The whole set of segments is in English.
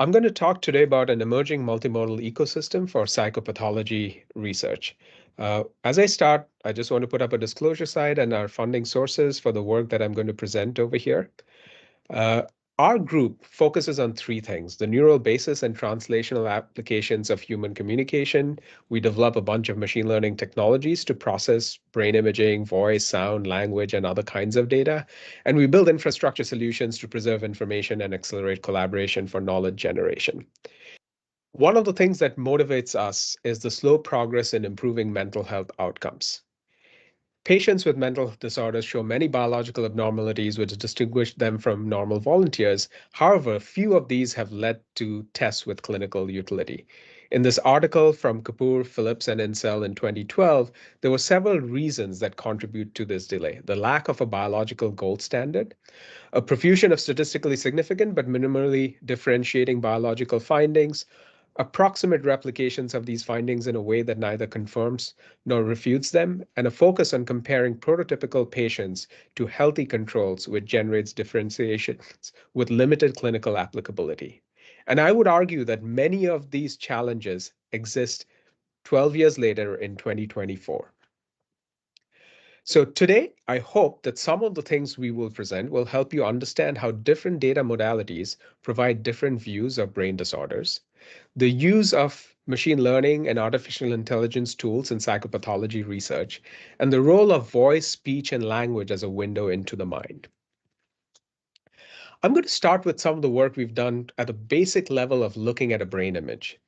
I'm going to talk today about an emerging multimodal ecosystem for psychopathology research. As I start, I just want to put up a disclosure slide and our funding sources for the work that I'm going to present over here. Uh, our group focuses on three things: the neural basis and translational applications of human communication. We develop a bunch of machine learning technologies to process brain imaging, voice, sound, language, and other kinds of data. And we build infrastructure solutions to preserve information and accelerate collaboration for knowledge generation. One of the things that motivates us is the slow progress in improving mental health outcomes. Patients with mental disorders show many biological abnormalities which distinguish them from normal volunteers. However, few of these have led to tests with clinical utility. In this article from Kapoor, Phillips, and Insel in 2012, there were several reasons that contribute to this delay: the lack of a biological gold standard, a profusion of statistically significant but minimally differentiating biological findings, approximate replications of these findings in a way that neither confirms nor refutes them, and a focus on comparing prototypical patients to healthy controls, which generates differentiations with limited clinical applicability. And I would argue that many of these challenges exist 12 years later in 2024. So today, I hope that some of the things we will present will help you understand how different data modalities provide different views of brain disorders, the use of machine learning and artificial intelligence tools in psychopathology research, and the role of voice, speech, and language as a window into the mind. I'm going to start with some of the work we've done at a basic level of looking at a brain image.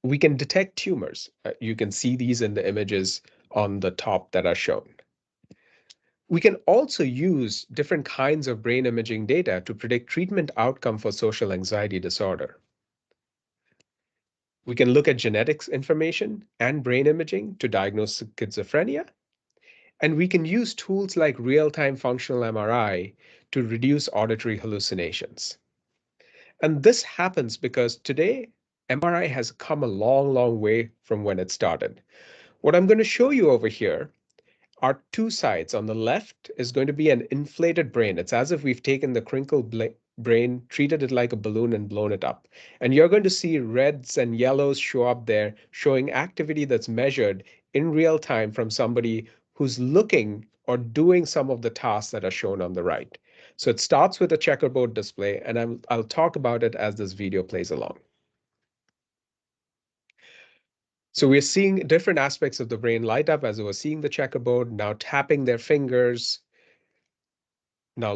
We can detect tumors. You can see these in the images on the top that are shown. We can also use different kinds of brain imaging data to predict treatment outcome for social anxiety disorder. We can look at genetics information and brain imaging to diagnose schizophrenia. And we can use tools like real-time functional MRI to reduce auditory hallucinations. And this happens because today, MRI has come a long, long way from when it started. What I'm going to show you over here are two sides. On the left is going to be an inflated brain. It's as if we've taken the crinkled brain, treated it like a balloon, and blown it up. And you're going to see reds and yellows show up there, showing activity that's measured in real time from somebody who's looking or doing some of the tasks that are shown on the right. So it starts with a checkerboard display, and I'll talk about it as this video plays along. So we're seeing different aspects of the brain light up as they were seeing the checkerboard, now tapping their fingers, now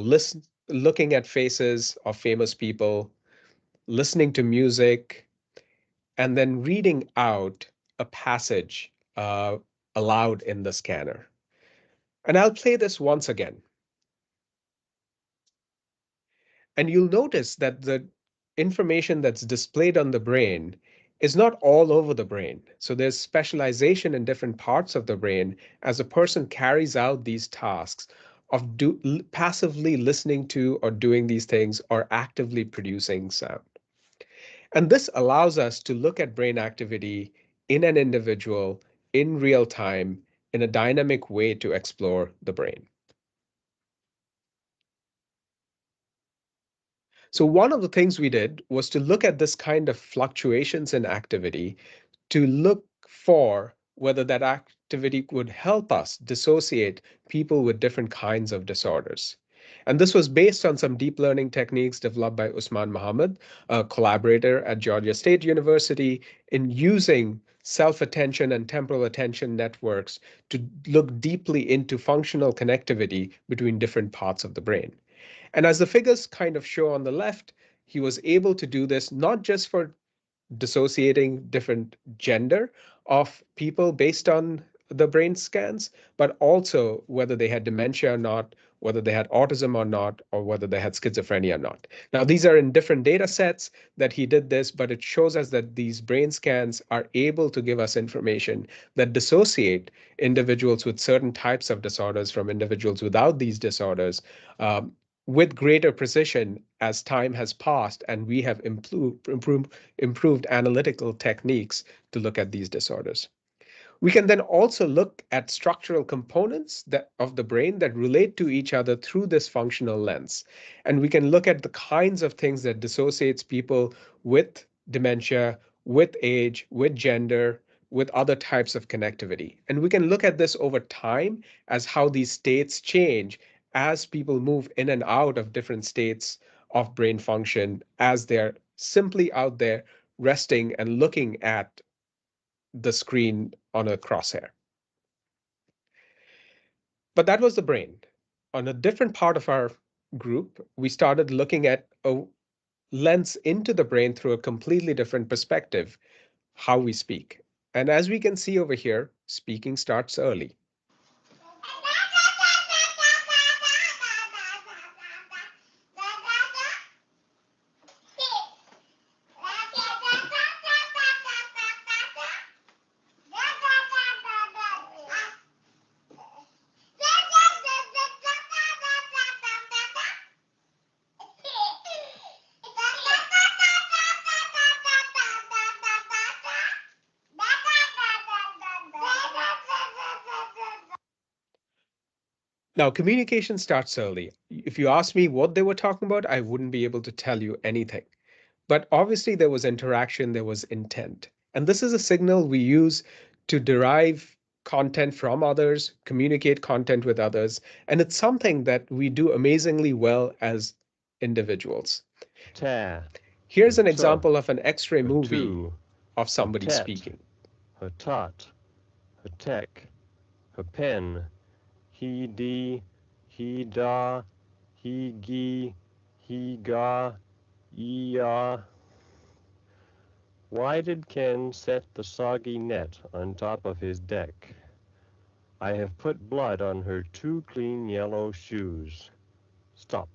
looking at faces of famous people, listening to music, and then reading out a passage aloud in the scanner. And I'll play this once again. And you'll notice that the information that's displayed on the brain is not all over the brain. So there's specialization in different parts of the brain as a person carries out these tasks of passively listening to or doing these things or actively producing sound. And this allows us to look at brain activity in an individual in real time in a dynamic way to explore the brain. So one of the things we did was to look at this kind of fluctuations in activity to look for whether that activity would help us dissociate people with different kinds of disorders. And this was based on some deep learning techniques developed by Usman Mohammed, a collaborator at Georgia State University, in using self-attention and temporal attention networks to look deeply into functional connectivity between different parts of the brain. And as the figures kind of show on the left, he was able to do this not just for dissociating different gender of people based on the brain scans, but also whether they had dementia or not, whether they had autism or not, or whether they had schizophrenia or not. Now, these are in different data sets that he did this, but it shows us that these brain scans are able to give us information that dissociate individuals with certain types of disorders from individuals without these disorders, with greater precision as time has passed and we have improved analytical techniques to look at these disorders. We can then also look at structural components of the brain that relate to each other through this functional lens. And we can look at the kinds of things that dissociates people with dementia, with age, with gender, with other types of connectivity. And we can look at this over time as how these states change as people move in and out of different states of brain function as they're simply out there resting and looking at the screen on a crosshair. But that was the brain. On a different part of our group, we started looking at a lens into the brain through a completely different perspective, how we speak. And as we can see over here, speaking starts early. Now, communication starts early. If you ask me what they were talking about, I wouldn't be able to tell you anything. But obviously, there was interaction, there was intent. And this is a signal we use to derive content from others, communicate content with others. And it's something that we do amazingly well as individuals. Here's an example of an X-ray movie of somebody speaking. Her tot, her tech, her pen, he dee, he da, he gee, he ga, ya. Why did Ken set the soggy net on top of his deck? I have put blood on her 2 clean yellow shoes. Stop.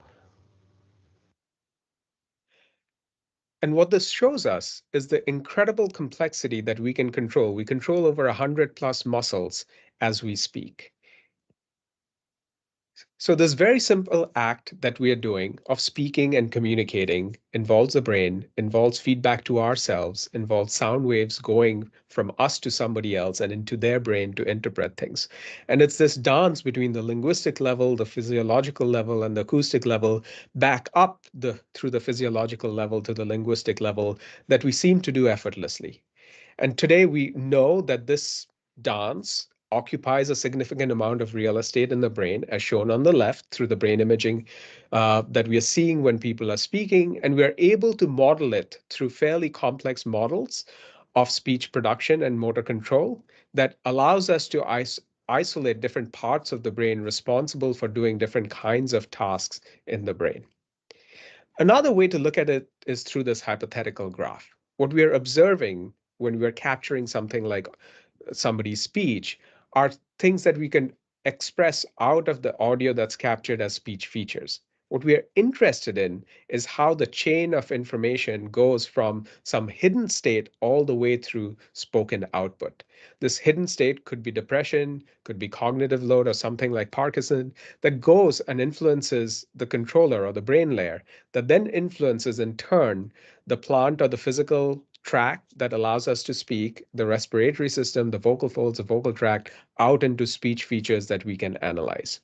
And what this shows us is the incredible complexity that we can control. We control over 100 plus muscles as we speak. So this very simple act that we are doing of speaking and communicating involves the brain, involves feedback to ourselves, involves sound waves going from us to somebody else and into their brain to interpret things. And it's this dance between the linguistic level, the physiological level, and the acoustic level back up through the physiological level to the linguistic level that we seem to do effortlessly. And today we know that this dance occupies a significant amount of real estate in the brain, as shown on the left through the brain imaging that we are seeing when people are speaking. And we are able to model it through fairly complex models of speech production and motor control that allows us to isolate different parts of the brain responsible for doing different kinds of tasks in the brain. Another way to look at it is through this hypothetical graph. What we are observing when we're capturing something like somebody's speech are things that we can express out of the audio that's captured as speech features. What we are interested in is how the chain of information goes from some hidden state all the way through spoken output. This hidden state could be depression, could be cognitive load, or something like Parkinson that goes and influences the controller or the brain layer that then influences in turn the plant or the physical tract that allows us to speak, the respiratory system, the vocal folds, the vocal tract, out into speech features that we can analyze.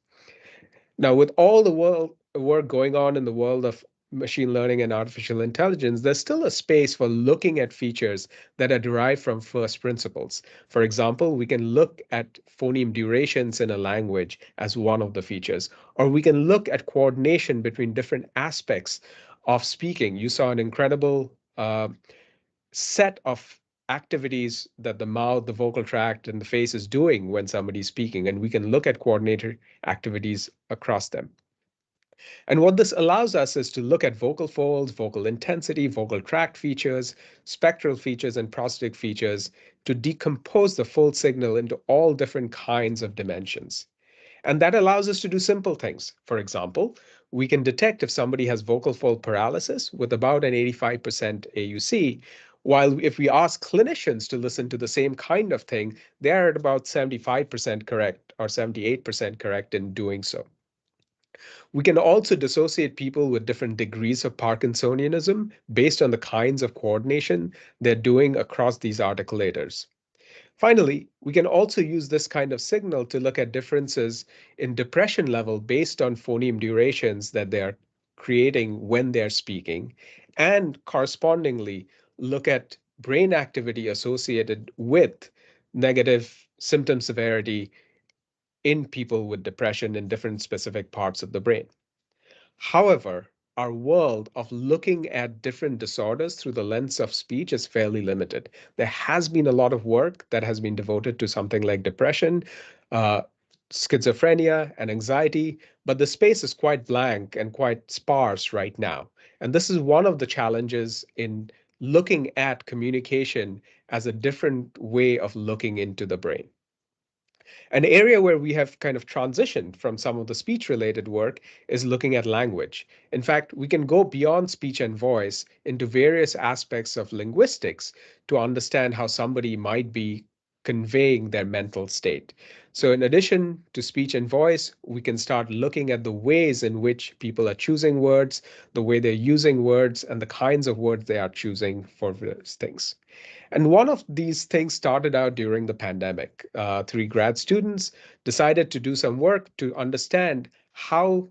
Now, with all the work going on in the world of machine learning and artificial intelligence, there's still a space for looking at features that are derived from first principles. For example, we can look at phoneme durations in a language as one of the features, or we can look at coordination between different aspects of speaking. You saw an incredible set of activities that the mouth, the vocal tract, and the face is doing when somebody's speaking, and we can look at coordinated activities across them. And what this allows us is to look at vocal folds, vocal intensity, vocal tract features, spectral features, and prosthetic features to decompose the full signal into all different kinds of dimensions. And that allows us to do simple things. For example, we can detect if somebody has vocal fold paralysis with about an 85% AUC, while if we ask clinicians to listen to the same kind of thing, they're at about 75% correct or 78% correct in doing so. We can also dissociate people with different degrees of Parkinsonianism based on the kinds of coordination they're doing across these articulators. Finally, we can also use this kind of signal to look at differences in depression level based on phoneme durations that they are creating when they're speaking, and correspondingly look at brain activity associated with negative symptom severity in people with depression in different specific parts of the brain. However, our world of looking at different disorders through the lens of speech is fairly limited. There has been a lot of work that has been devoted to something like depression, uh, schizophrenia, and anxiety, but the space is quite blank and quite sparse right now. And this is one of the challenges in looking at communication as a different way of looking into the brain. An area where we have kind of transitioned from some of the speech related work is looking at language. In fact, we can go beyond speech and voice into various aspects of linguistics to understand how somebody might be conveying their mental state. So, in addition to speech and voice, we can start looking at the ways in which people are choosing words, the way they're using words, and the kinds of words they are choosing for various things. And one of these things started out during the pandemic. Three grad students decided to do some work to understand how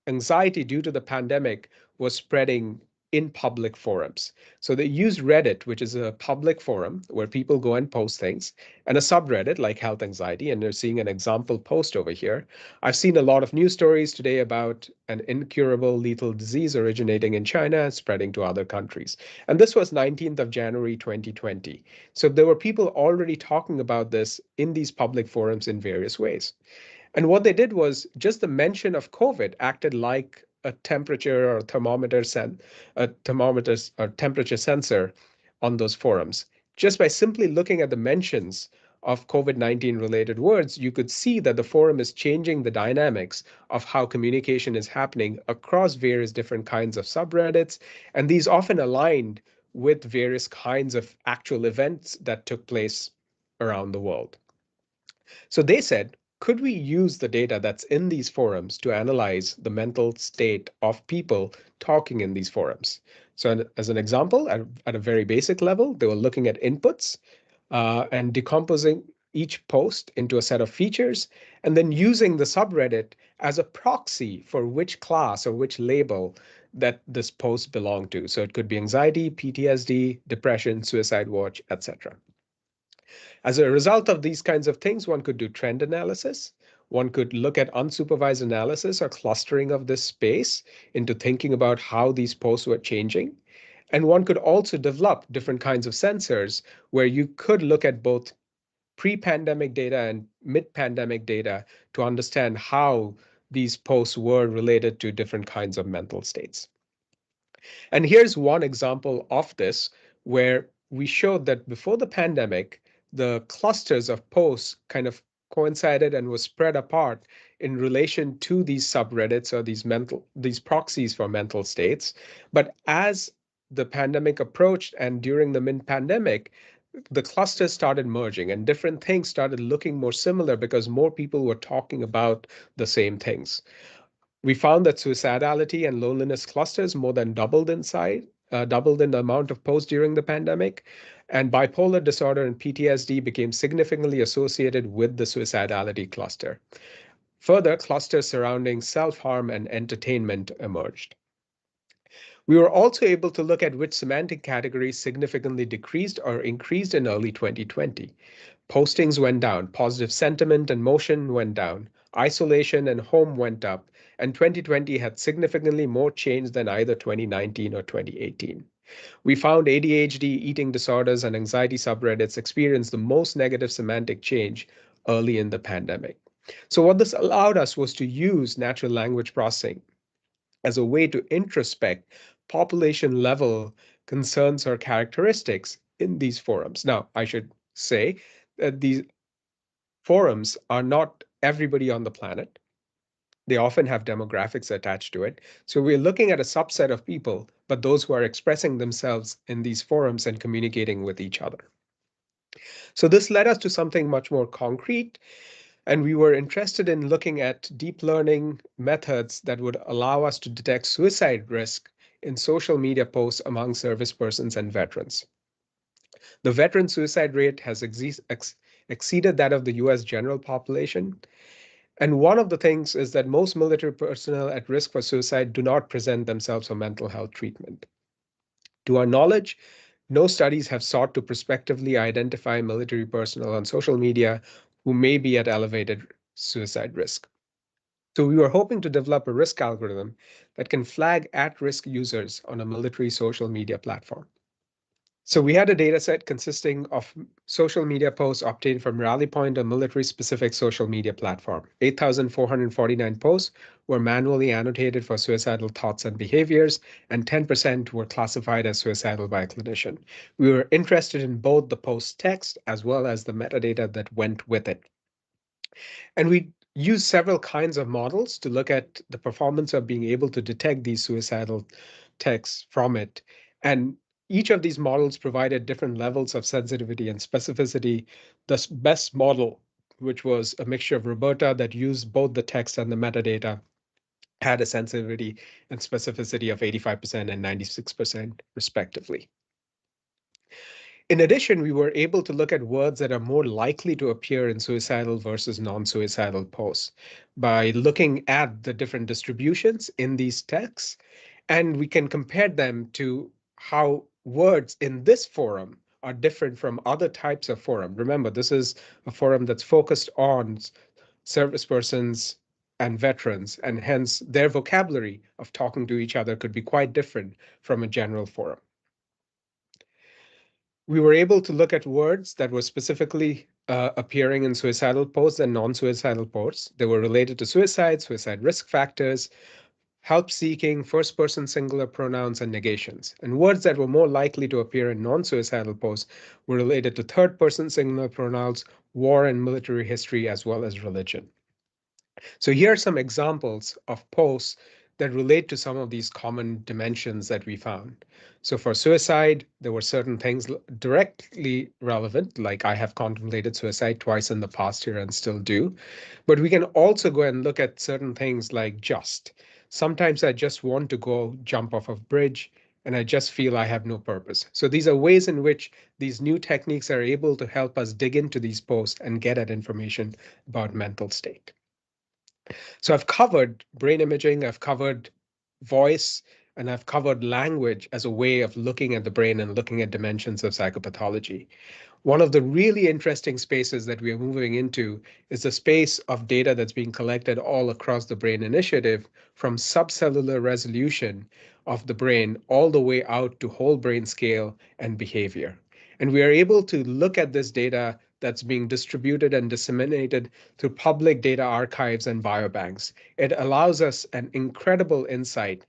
anxiety due to the pandemic was spreading in public forums. So they used Reddit, which is a public forum where people go and post things, and a subreddit like health anxiety. And they're seeing an example post over here. I've seen a lot of news stories today about an incurable lethal disease originating in China and spreading to other countries. And this was 19th of January 2020. So there were people already talking about this in these public forums in various ways. And what they did was just the mention of COVID acted like a temperature or a thermometer or temperature sensor on those forums. Just by simply looking at the mentions of COVID-19 related words, you could see that the forum is changing the dynamics of how communication is happening across various different kinds of subreddits. And these often aligned with various kinds of actual events that took place around the world. So they said, could we use the data that's in these forums to analyze the mental state of people talking in these forums? So as an example, at a very basic level, they were looking at inputs and decomposing each post into a set of features, and then using the subreddit as a proxy for which class or which label that this post belonged to. So it could be anxiety, PTSD, depression, suicide watch, etc. As a result of these kinds of things, one could do trend analysis. One could look at unsupervised analysis or clustering of this space into thinking about how these posts were changing. And one could also develop different kinds of sensors where you could look at both pre-pandemic data and mid-pandemic data to understand how these posts were related to different kinds of mental states. And here's one example of this where we showed that before the pandemic, the clusters of posts kind of coincided and was spread apart in relation to these subreddits or these proxies for mental states. But as the pandemic approached and during the mid-pandemic, the clusters started merging and different things started looking more similar because more people were talking about the same things. We found that suicidality and loneliness clusters more than doubled in size, doubled in the amount of posts during the pandemic, and bipolar disorder and PTSD became significantly associated with the suicidality cluster. Further, clusters surrounding self-harm and entertainment emerged. We were also able to look at which semantic categories significantly decreased or increased in early 2020. Postings went down, positive sentiment and motion went down, isolation and home went up, and 2020 had significantly more change than either 2019 or 2018. We found ADHD, eating disorders, and anxiety subreddits experienced the most negative semantic change early in the pandemic. So what this allowed us was to use natural language processing as a way to introspect population level concerns or characteristics in these forums. Now, I should say that these forums are not everybody on the planet. They often have demographics attached to it. So we're looking at a subset of people, but those who are expressing themselves in these forums and communicating with each other. So this led us to something much more concrete. And we were interested in looking at deep learning methods that would allow us to detect suicide risk in social media posts among service persons and veterans. The veteran suicide rate has exceeded that of the US general population. And one of the things is that most military personnel at risk for suicide do not present themselves for mental health treatment. To our knowledge, no studies have sought to prospectively identify military personnel on social media who may be at elevated suicide risk. So we were hoping to develop a risk algorithm that can flag at-risk users on a military social media platform. So we had a data set consisting of social media posts obtained from RallyPoint, a military-specific social media platform. 8,449 posts were manually annotated for suicidal thoughts and behaviors, and 10% were classified as suicidal by a clinician. We were interested in both the post text as well as the metadata that went with it. And we used several kinds of models to look at the performance of being able to detect these suicidal texts from it. And each of these models provided different levels of sensitivity and specificity. The best model, which was a mixture of Roberta that used both the text and the metadata, had a sensitivity and specificity of 85% and 96% respectively. In addition, we were able to look at words that are more likely to appear in suicidal versus non-suicidal posts by looking at the different distributions in these texts, and we can compare them to how words in this forum are different from other types of forum. Remember, this is a forum that's focused on service persons and veterans, and hence their vocabulary of talking to each other could be quite different from a general forum. We were able to look at words that were specifically appearing in suicidal posts and non-suicidal posts. They were related to suicide, suicide risk factors, help seeking, first person singular pronouns, and negations. And words that were more likely to appear in non-suicidal posts were related to third person singular pronouns, war and military history, as well as religion. So here are some examples of posts that relate to some of these common dimensions that we found. So for suicide, there were certain things directly relevant, like I have contemplated suicide twice in the past year and still do. But we can also go and look at certain things like just. Sometimes I just want to go jump off a bridge and I just feel I have no purpose. So these are ways in which these new techniques are able to help us dig into these posts and get at information about mental state. So I've covered brain imaging, I've covered voice, and I've covered language as a way of looking at the brain and looking at dimensions of psychopathology. One of the really interesting spaces that we are moving into is the space of data that's being collected all across the Brain Initiative, from subcellular resolution of the brain all the way out to whole brain scale and behavior. And we are able to look at this data that's being distributed and disseminated through public data archives and biobanks. It allows us an incredible insight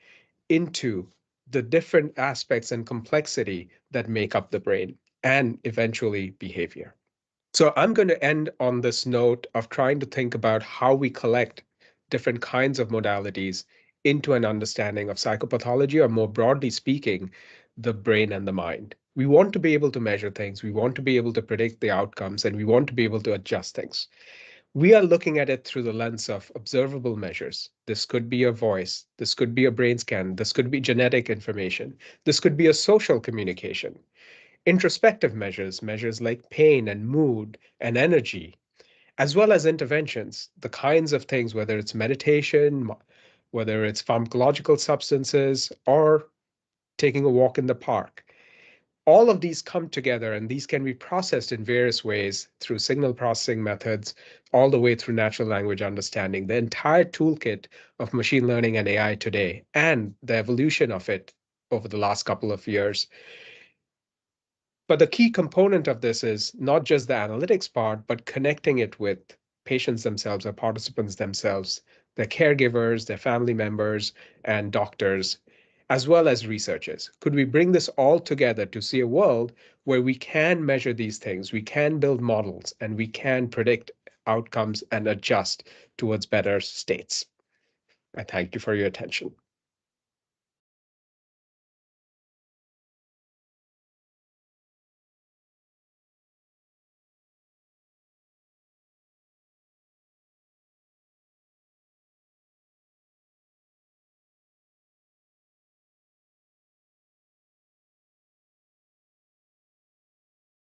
into the different aspects and complexity that make up the brain and eventually behavior. So I'm going to end on this note of trying to think about how we collect different kinds of modalities into an understanding of psychopathology, or more broadly speaking, the brain and the mind. We want to be able to measure things, we want to be able to predict the outcomes, and we want to be able to adjust things. We are looking at it through the lens of observable measures. This could be a voice, this could be a brain scan, this could be genetic information, this could be a social communication. Introspective measures, measures like pain and mood and energy, as well as interventions, the kinds of things, whether it's meditation, whether it's pharmacological substances, or taking a walk in the park. All of these come together, and these can be processed in various ways through signal processing methods, all the way through natural language understanding. The entire toolkit of machine learning and AI today, and the evolution of it over the last couple of years. But the key component of this is not just the analytics part, but connecting it with patients themselves or participants themselves, their caregivers, their family members, and doctors, as well as researchers. Could we bring this all together to see a world where we can measure these things, we can build models, and we can predict outcomes and adjust towards better states? I thank you for your attention.